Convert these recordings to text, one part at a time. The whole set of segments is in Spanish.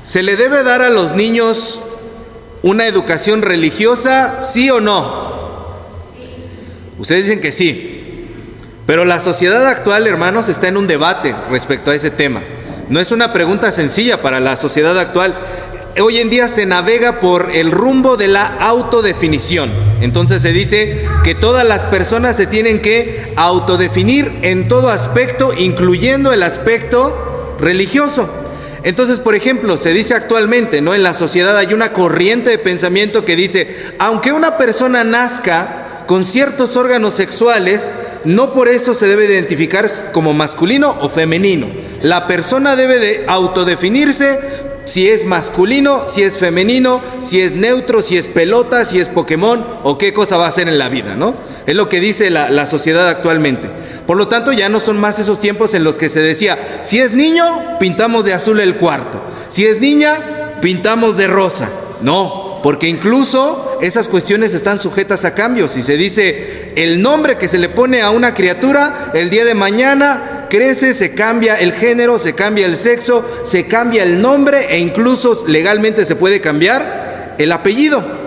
¿Se le debe dar a los niños una educación religiosa, sí o no? Ustedes dicen que sí. Pero la sociedad actual, hermanos, está en un debate respecto a ese tema. No es una pregunta sencilla para la sociedad actual. Hoy en día se navega por el rumbo de la autodefinición. Entonces se dice que todas las personas se tienen que autodefinir en todo aspecto, incluyendo el aspecto religioso. Entonces, por ejemplo, se dice actualmente, ¿no? En la sociedad hay una corriente de pensamiento que dice, aunque una persona nazca con ciertos órganos sexuales, no por eso se debe identificar como masculino o femenino. La persona debe de autodefinirse si es masculino, si es femenino, si es neutro, si es pelota, si es Pokémon o qué cosa va a hacer en la vida, ¿no? Es lo que dice la sociedad actualmente. Por lo tanto, ya no son más esos tiempos en los que se decía, si es niño, pintamos de azul el cuarto. Si es niña, pintamos de rosa. No, porque incluso esas cuestiones están sujetas a cambios. Si se dice el nombre que se le pone a una criatura, el día de mañana crece, se cambia el género, se cambia el sexo, se cambia el nombre e incluso legalmente se puede cambiar el apellido.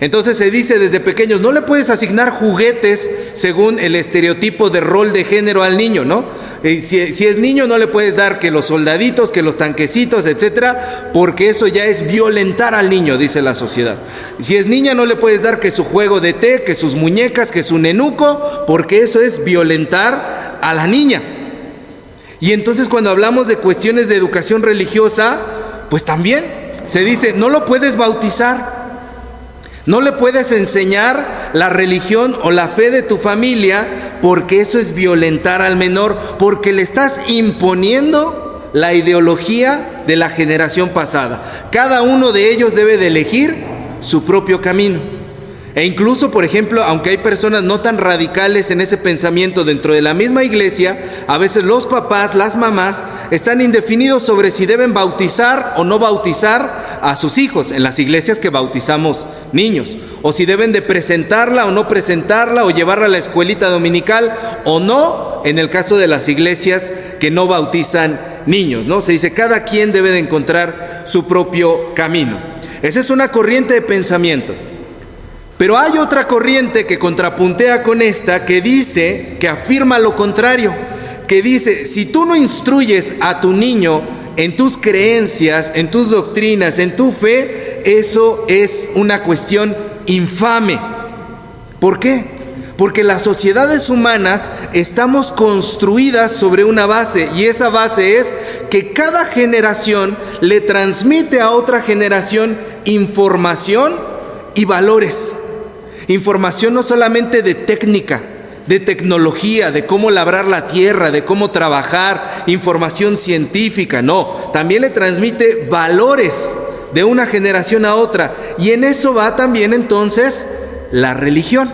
Entonces se dice desde pequeños, no le puedes asignar juguetes según el estereotipo de rol de género al niño, ¿no? Si es niño no le puedes dar que los soldaditos, que los tanquecitos, etcétera, porque eso ya es violentar al niño, dice la sociedad. Si es niña no le puedes dar que su juego de té, que sus muñecas, que su nenuco, porque eso es violentar a la niña. Y entonces cuando hablamos de cuestiones de educación religiosa, pues también se dice, no lo puedes bautizar. No le puedes enseñar la religión o la fe de tu familia porque eso es violentar al menor, porque le estás imponiendo la ideología de la generación pasada. Cada uno de ellos debe de elegir su propio camino. E incluso, por ejemplo, aunque hay personas no tan radicales en ese pensamiento dentro de la misma iglesia, a veces los papás, las mamás, están indefinidos sobre si deben bautizar o no bautizar a sus hijos en las iglesias que bautizamos niños, o si deben de presentarla o no presentarla, o llevarla a la escuelita dominical o no, en el caso de las iglesias que no bautizan niños, ¿no? Se dice, cada quien debe de encontrar su propio camino. Esa es una corriente de pensamiento. Pero hay otra corriente que contrapuntea con esta, que dice, que afirma lo contrario, que dice, si tú no instruyes a tu niño en tus creencias, en tus doctrinas, en tu fe, eso es una cuestión infame. ¿Por qué? Porque las sociedades humanas estamos construidas sobre una base, y esa base es que cada generación le transmite a otra generación información y valores. Información no solamente de técnica, de tecnología, de cómo labrar la tierra, de cómo trabajar, información científica, no, también le transmite valores de una generación a otra, y en eso va también entonces la religión.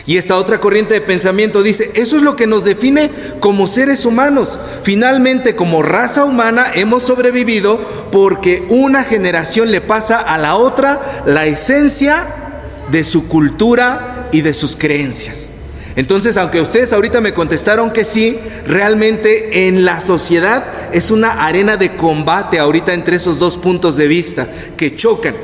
Y esta otra corriente de pensamiento dice, eso es lo que nos define como seres humanos. Finalmente, como raza humana hemos sobrevivido porque una generación le pasa a la otra la esencia de su cultura y de sus creencias. Entonces, aunque ustedes ahorita me contestaron que sí, realmente en la sociedad es una arena de combate ahorita entre esos dos puntos de vista que chocan.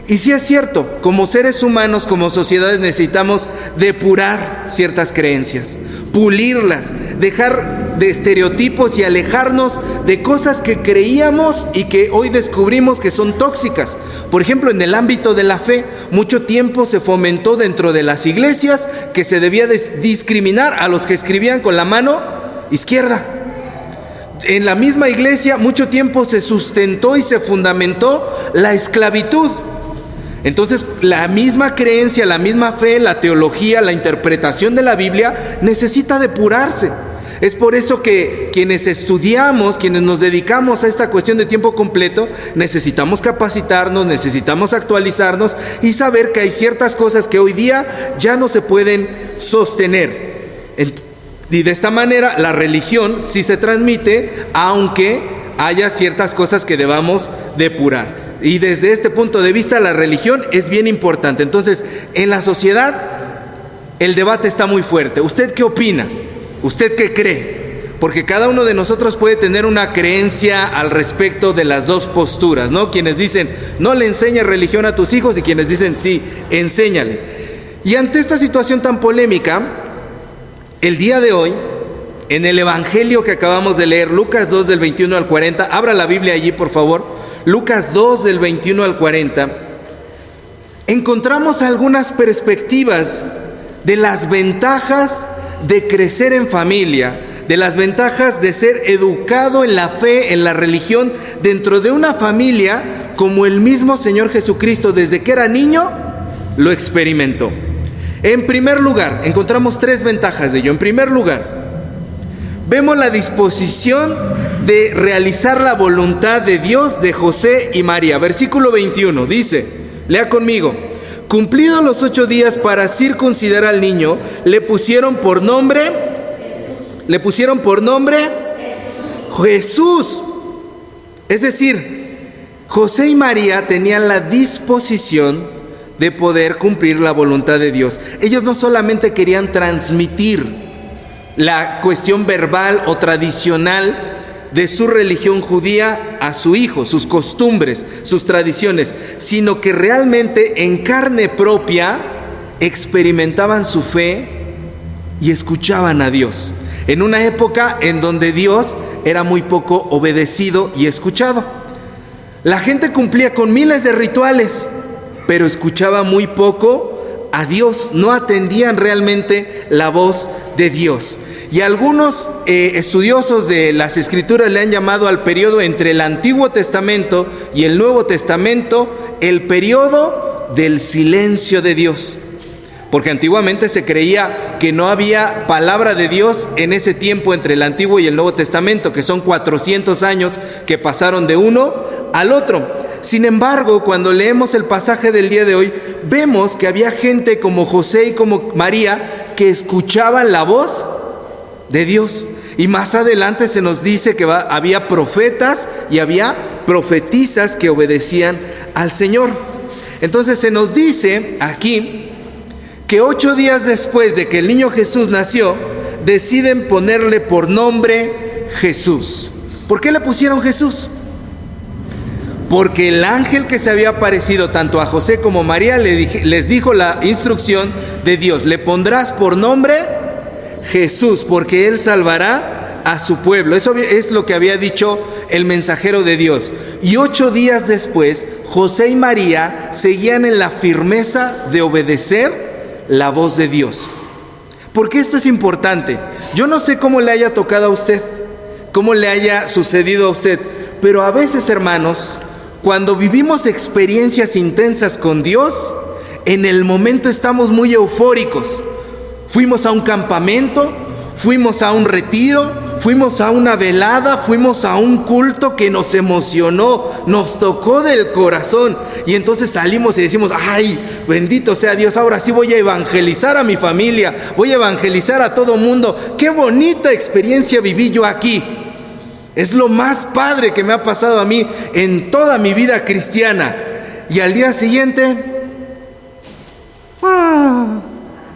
Y sí es cierto, como seres humanos, como sociedades necesitamos depurar ciertas creencias, pulirlas, dejar de estereotipos y alejarnos de cosas que creíamos y que hoy descubrimos que son tóxicas. Por ejemplo, en el ámbito de la fe, mucho tiempo se fomentó dentro de las iglesias que se debía discriminar a los que escribían con la mano izquierda. En la misma iglesia mucho tiempo se sustentó y se fundamentó la esclavitud. Entonces, la misma creencia, la misma fe, la teología, la interpretación de la Biblia necesita depurarse. Es por eso que quienes estudiamos, quienes nos dedicamos a esta cuestión de tiempo completo, necesitamos capacitarnos, necesitamos actualizarnos y saber que hay ciertas cosas que hoy día ya no se pueden sostener. Y de esta manera la religión sí se transmite, aunque haya ciertas cosas que debamos depurar. Y desde este punto de vista la religión es bien importante. Entonces, en la sociedad el debate está muy fuerte. ¿Usted qué opina? ¿Usted qué cree? Porque cada uno de nosotros puede tener una creencia al respecto de las dos posturas, ¿no? Quienes dicen, no le enseñes religión a tus hijos, y quienes dicen, sí, enséñale. Y ante esta situación tan polémica, el día de hoy, en el Evangelio que acabamos de leer, Lucas 2 del 21 al 40, abra la Biblia allí por favor, Lucas 2 del 21 al 40, encontramos algunas perspectivas de las ventajas de crecer en familia, de las ventajas de ser educado en la fe, en la religión, dentro de una familia como el mismo Señor Jesucristo desde que era niño lo experimentó. En primer lugar, encontramos tres ventajas de ello. En primer lugar, vemos la disposición de realizar la voluntad de Dios de José y María. Versículo 21 dice, lea conmigo: cumplidos los 8 días para circuncidar al niño, le pusieron por nombre Jesús. Es decir, José y María tenían la disposición de poder cumplir la voluntad de Dios. Ellos no solamente querían transmitir la cuestión verbal o tradicional de su religión judía a su hijo, sus costumbres, sus tradiciones, sino que realmente en carne propia experimentaban su fe y escuchaban a Dios, en una época en donde Dios era muy poco obedecido y escuchado. La gente cumplía con miles de rituales, pero escuchaba muy poco a Dios, no atendían realmente la voz de Dios. Y algunos estudiosos de las Escrituras le han llamado al periodo entre el Antiguo Testamento y el Nuevo Testamento el periodo del silencio de Dios. Porque antiguamente se creía que no había palabra de Dios en ese tiempo entre el Antiguo y el Nuevo Testamento, que son 400 años que pasaron de uno al otro. Sin embargo, cuando leemos el pasaje del día de hoy, vemos que había gente como José y como María que escuchaban la voz de Dios. Y más adelante se nos dice que había profetas y había profetisas que obedecían al Señor. Entonces se nos dice aquí que 8 días después de que el niño Jesús nació, deciden ponerle por nombre Jesús. ¿Por qué le pusieron Jesús? Porque el ángel que se había aparecido tanto a José como a María les dijo la instrucción de Dios: le pondrás por nombre Jesús, porque Él salvará a su pueblo. Eso es lo que había dicho el mensajero de Dios. Y 8 días después, José y María seguían en la firmeza de obedecer la voz de Dios. Porque esto es importante. Yo no sé cómo le haya tocado a usted, cómo le haya sucedido a usted, pero a veces, hermanos, cuando vivimos experiencias intensas con Dios, en el momento estamos muy eufóricos. Fuimos a un campamento, fuimos a un retiro, fuimos a una velada, fuimos a un culto que nos emocionó, nos tocó del corazón. Y entonces salimos y decimos: ay, bendito sea Dios, ahora sí voy a evangelizar a mi familia, voy a evangelizar a todo mundo. Qué bonita experiencia viví yo aquí. Es lo más padre que me ha pasado a mí en toda mi vida cristiana. Y al día siguiente,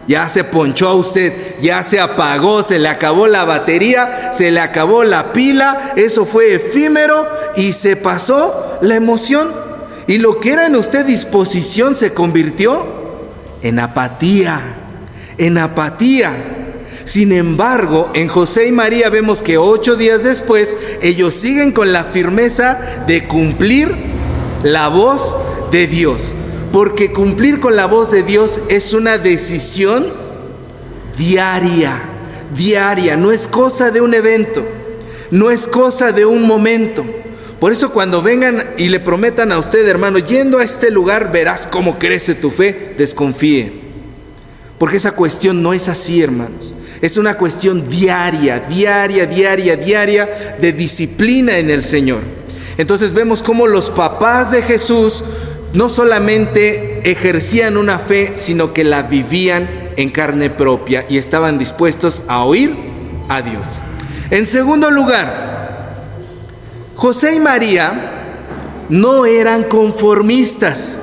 ya se ponchó a usted, ya se apagó, se le acabó la batería, se le acabó la pila, eso fue efímero y se pasó la emoción. Y lo que era en usted disposición se convirtió en apatía, en apatía. Sin embargo, en José y María vemos que 8 días después, ellos siguen con la firmeza de cumplir la voz de Dios. Porque cumplir con la voz de Dios es una decisión diaria, no es cosa de un evento, no es cosa de un momento. Por eso cuando vengan y le prometan a usted: hermano, yendo a este lugar verás cómo crece tu fe, desconfíe. Porque esa cuestión no es así, hermanos. Es una cuestión diaria de disciplina en el Señor. Entonces vemos cómo los papás de Jesús no solamente ejercían una fe, sino que la vivían en carne propia y estaban dispuestos a oír a Dios. En segundo lugar, José y María no eran conformistas,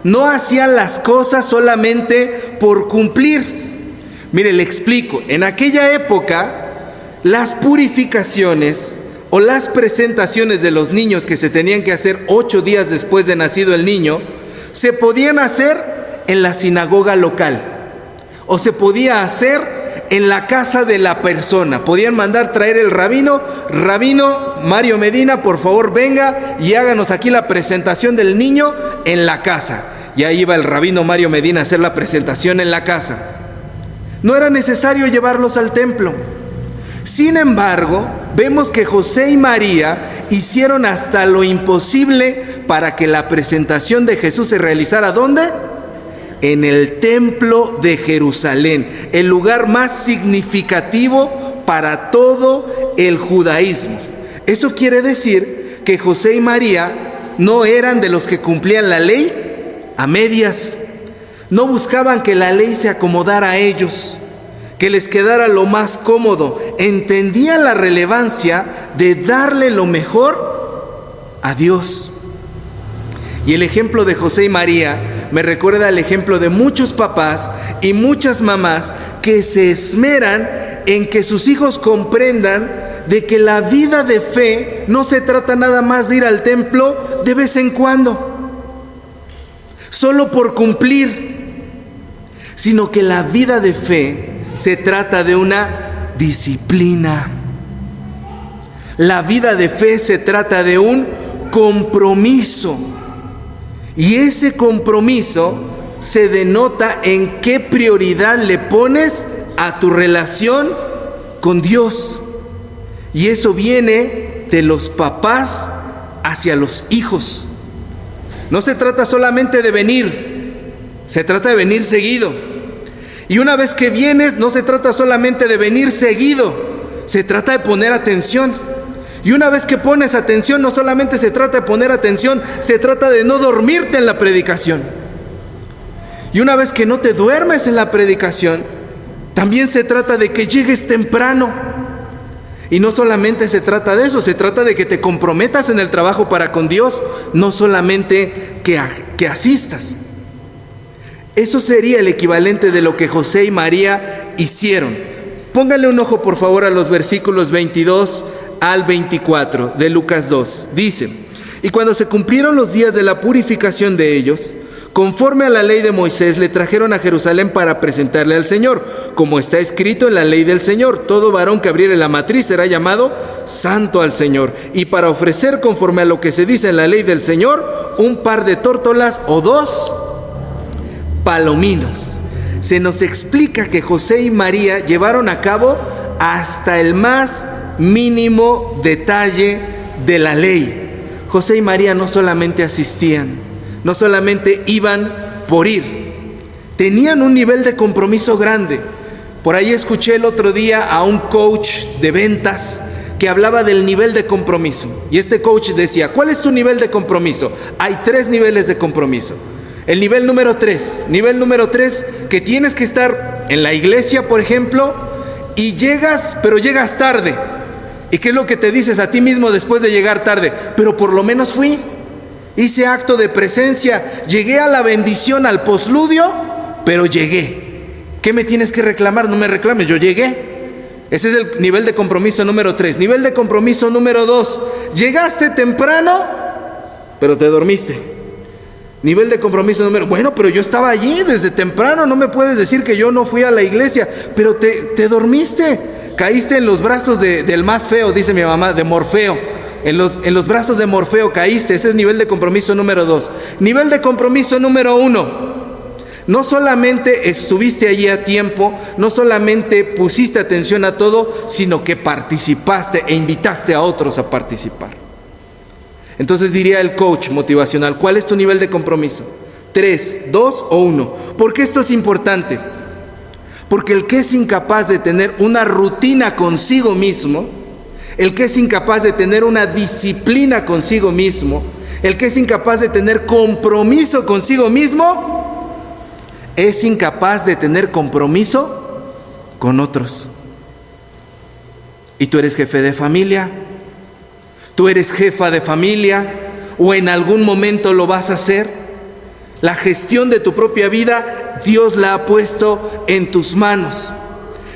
no hacían las cosas solamente por cumplir. Mire, le explico. En aquella época, las purificaciones o las presentaciones de los niños que se tenían que hacer 8 días después de nacido el niño, se podían hacer en la sinagoga local o se podía hacer en la casa de la persona. Podían mandar traer el rabino Mario Medina, por favor venga y háganos aquí la presentación del niño en la casa. Y ahí iba el rabino Mario Medina a hacer la presentación en la casa. No era necesario llevarlos al templo. Sin embargo, vemos que José y María hicieron hasta lo imposible para que la presentación de Jesús se realizara. ¿Dónde? En el templo de Jerusalén, el lugar más significativo para todo el judaísmo. Eso quiere decir que José y María no eran de los que cumplían la ley a medias. No buscaban que la ley se acomodara a ellos, que les quedara lo más cómodo. Entendían la relevancia de darle lo mejor a Dios. Y el ejemplo de José y María me recuerda el ejemplo de muchos papás y muchas mamás que se esmeran en que sus hijos comprendan de que la vida de fe no se trata nada más de ir al templo de vez en cuando, solo por cumplir, sino que la vida de fe se trata de una disciplina. La vida de fe se trata de un compromiso. Y ese compromiso se denota en qué prioridad le pones a tu relación con Dios. Y eso viene de los papás hacia los hijos. No se trata solamente de venir, se trata de venir seguido. Y una vez que vienes, no se trata solamente de venir seguido, se trata de poner atención. Y una vez que pones atención, no solamente se trata de poner atención, se trata de no dormirte en la predicación. Y una vez que no te duermes en la predicación, también se trata de que llegues temprano. Y no solamente se trata de eso, se trata de que te comprometas en el trabajo para con Dios, no solamente que asistas. Eso sería el equivalente de lo que José y María hicieron. Póngale un ojo por favor a los versículos 22 al 24 de Lucas 2. Dice: y cuando se cumplieron los días de la purificación de ellos, conforme a la ley de Moisés, le trajeron a Jerusalén para presentarle al Señor, como está escrito en la ley del Señor: todo varón que abriere la matriz será llamado santo al Señor. Y para ofrecer, conforme a lo que se dice en la ley del Señor, un par de tórtolas o 2 palominos. Se nos explica que José y María llevaron a cabo hasta el más mínimo detalle de la ley. José y María no solamente asistían, no solamente iban por ir, tenían un nivel de compromiso grande. Por ahí escuché el otro día a un coach de ventas que hablaba del nivel de compromiso. Y este coach decía: ¿cuál es tu nivel de compromiso? Hay 3 niveles de compromiso. El nivel número 3, que tienes que estar en la iglesia, por ejemplo, y llegas, pero llegas tarde. ¿Y qué es lo que te dices a ti mismo después de llegar tarde? Pero por lo menos fui, hice acto de presencia, llegué a la bendición, al posludio, pero llegué. ¿Qué me tienes que reclamar? No me reclames, yo llegué. Ese es el nivel de compromiso número 3. Nivel de compromiso número 2, llegaste temprano, pero te dormiste. Nivel de compromiso número, bueno, pero yo estaba allí desde temprano, no me puedes decir que yo no fui a la iglesia, pero te dormiste, caíste en los brazos del más feo, dice mi mamá, de Morfeo, en los brazos de Morfeo caíste. Ese es nivel de compromiso número 2. Nivel de compromiso número 1, no solamente estuviste allí a tiempo, no solamente pusiste atención a todo, sino que participaste e invitaste a otros a participar. Entonces diría el coach motivacional: ¿cuál es tu nivel de compromiso? 3, 2 o 1. ¿Por qué esto es importante? Porque el que es incapaz de tener una rutina consigo mismo, el que es incapaz de tener una disciplina consigo mismo, el que es incapaz de tener compromiso consigo mismo, es incapaz de tener compromiso con otros. ¿Y tú eres jefe de familia? ¿Tú eres jefa de familia? ¿O en algún momento lo vas a hacer? La gestión de tu propia vida, Dios la ha puesto en tus manos.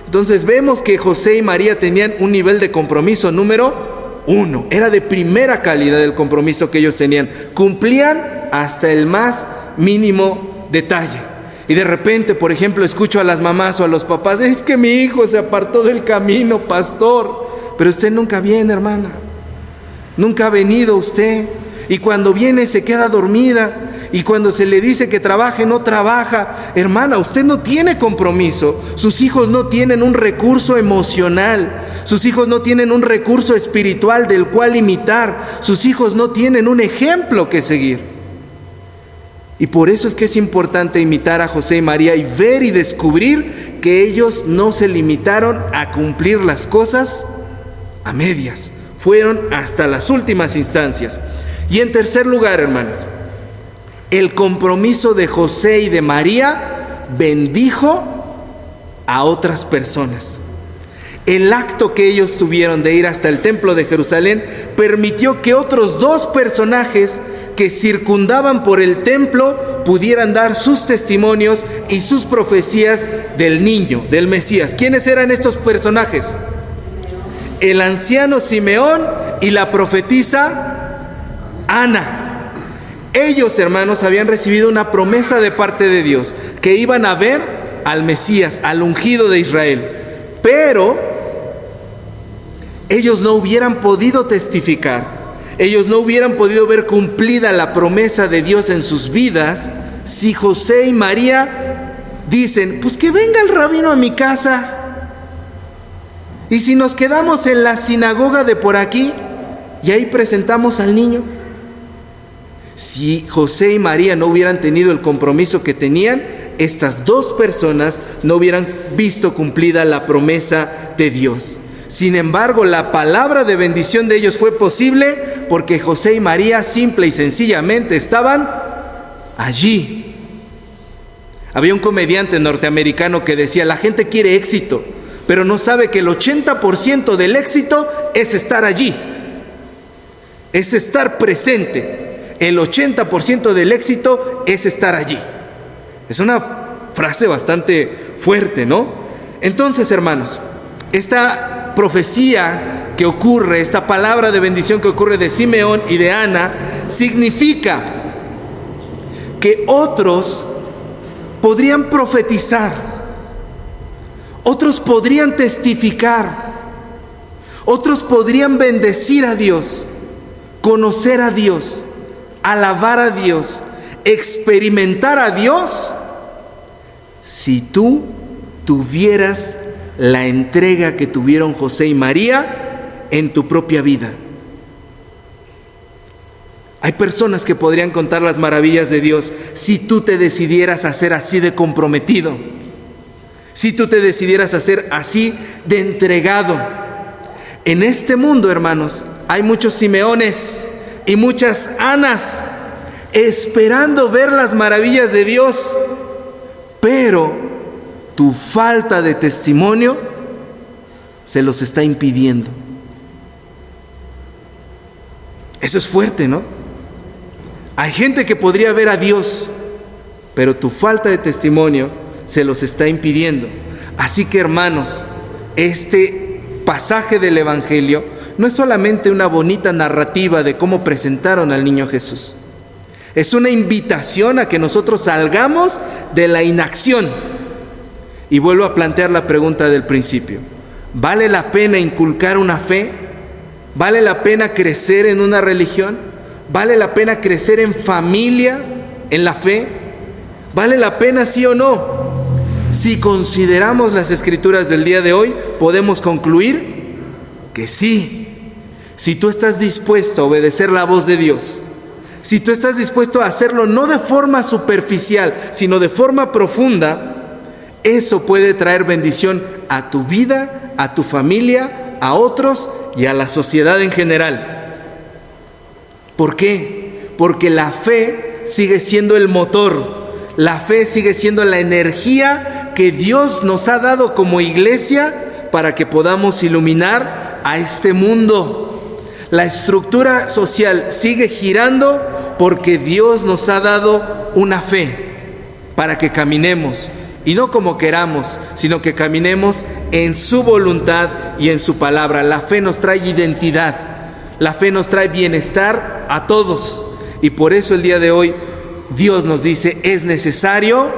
Entonces vemos que José y María tenían un nivel de compromiso número 1. Era de primera calidad el compromiso que ellos tenían. Cumplían hasta el más mínimo detalle. Y de repente, por ejemplo, escucho a las mamás o a los papás: es que mi hijo se apartó del camino, pastor. Pero usted nunca viene, hermana. Nunca ha venido usted. Y cuando viene se queda dormida. Y cuando se le dice que trabaje, no trabaja. Hermana, usted no tiene compromiso. Sus hijos no tienen un recurso emocional. Sus hijos no tienen un recurso espiritual del cual imitar. Sus hijos no tienen un ejemplo que seguir. Y por eso es que es importante imitar a José y María y ver y descubrir que ellos no se limitaron a cumplir las cosas a medias. Fueron hasta las últimas instancias. Y en tercer lugar, hermanos, el compromiso de José y de María bendijo a otras personas. El acto que ellos tuvieron de ir hasta el templo de Jerusalén permitió que otros 2 personajes que circundaban por el templo pudieran dar sus testimonios y sus profecías del niño, del Mesías. ¿Quiénes eran estos personajes? El anciano Simeón y la profetisa Ana. Ellos, hermanos, habían recibido una promesa de parte de Dios, que iban a ver al Mesías, al ungido de Israel. Pero ellos no hubieran podido testificar, ellos no hubieran podido ver cumplida la promesa de Dios en sus vidas si José y María dicen: pues que venga el rabino a mi casa. Y si nos quedamos en la sinagoga de por aquí y ahí presentamos al niño. Si José y María no hubieran tenido el compromiso que tenían, estas 2 personas no hubieran visto cumplida la promesa de Dios. Sin embargo, la palabra de bendición de ellos fue posible porque José y María simple y sencillamente estaban allí. Había un comediante norteamericano que decía: la gente quiere éxito, pero no sabe que el 80% del éxito es estar allí, es estar presente. El 80% del éxito es estar allí. Es una frase bastante fuerte, ¿no? Entonces, hermanos, esta profecía que ocurre, esta palabra de bendición que ocurre de Simeón y de Ana, significa que otros podrían profetizar, otros podrían testificar, otros podrían bendecir a Dios, conocer a Dios, alabar a Dios, experimentar a Dios, si tú tuvieras la entrega que tuvieron José y María en tu propia vida. Hay personas que podrían contar las maravillas de Dios si tú te decidieras a ser así de comprometido, si tú te decidieras a ser así de entregado. En este mundo, hermanos, hay muchos Simeones y muchas Anas esperando ver las maravillas de Dios, pero tu falta de testimonio se los está impidiendo. Eso es fuerte, ¿no? Hay gente que podría ver a Dios, pero tu falta de testimonio se los está impidiendo. Así que, hermanos, este pasaje del Evangelio no es solamente una bonita narrativa de cómo presentaron al niño Jesús. Es una invitación a que nosotros salgamos de la inacción. Y vuelvo a plantear la pregunta del principio: ¿vale la pena inculcar una fe? ¿Vale la pena crecer en una religión? ¿Vale la pena crecer en familia, en la fe? ¿Vale la pena, sí o no? Si consideramos las escrituras del día de hoy, podemos concluir que sí. Si tú estás dispuesto a obedecer la voz de Dios, si tú estás dispuesto a hacerlo no de forma superficial, sino de forma profunda, eso puede traer bendición a tu vida, a tu familia, a otros y a la sociedad en general. ¿Por qué? Porque la fe sigue siendo el motor, la fe sigue siendo la energía que Dios nos ha dado como iglesia para que podamos iluminar a este mundo. La estructura social sigue girando porque Dios nos ha dado una fe para que caminemos y no como queramos, sino que caminemos en su voluntad y en su palabra. La fe nos trae identidad, la fe nos trae bienestar a todos, y por eso el día de hoy Dios nos dice: es necesario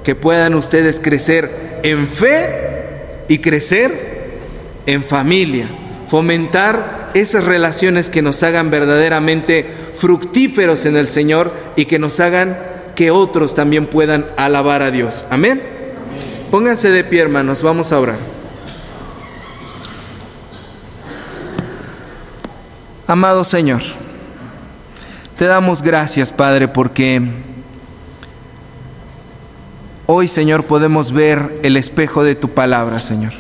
que puedan ustedes crecer en fe y crecer en familia, fomentar esas relaciones que nos hagan verdaderamente fructíferos en el Señor y que nos hagan que otros también puedan alabar a Dios. Amén. Pónganse de pie, hermanos, vamos a orar. Amado Señor, te damos gracias, Padre, porque hoy, Señor, podemos ver el espejo de tu palabra, Señor,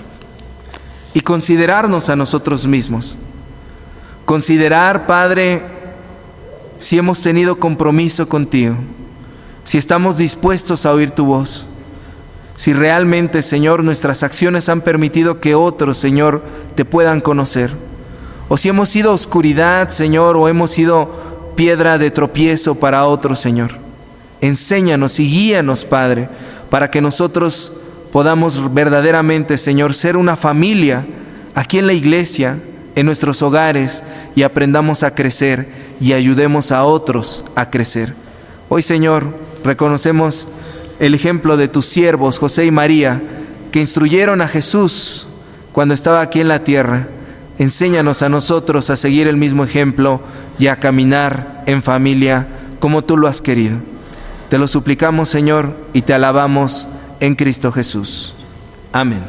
y considerarnos a nosotros mismos. Considerar, Padre, si hemos tenido compromiso contigo, si estamos dispuestos a oír tu voz, si realmente, Señor, nuestras acciones han permitido que otros, Señor, te puedan conocer, o si hemos sido oscuridad, Señor, o hemos sido piedra de tropiezo para otros, Señor. Enséñanos y guíanos, Padre, para que nosotros podamos verdaderamente, Señor, ser una familia aquí en la iglesia, en nuestros hogares, y aprendamos a crecer y ayudemos a otros a crecer. Hoy, Señor, reconocemos el ejemplo de tus siervos, José y María, que instruyeron a Jesús cuando estaba aquí en la tierra. Enséñanos a nosotros a seguir el mismo ejemplo y a caminar en familia como tú lo has querido. Te lo suplicamos, Señor, y te alabamos en Cristo Jesús. Amén.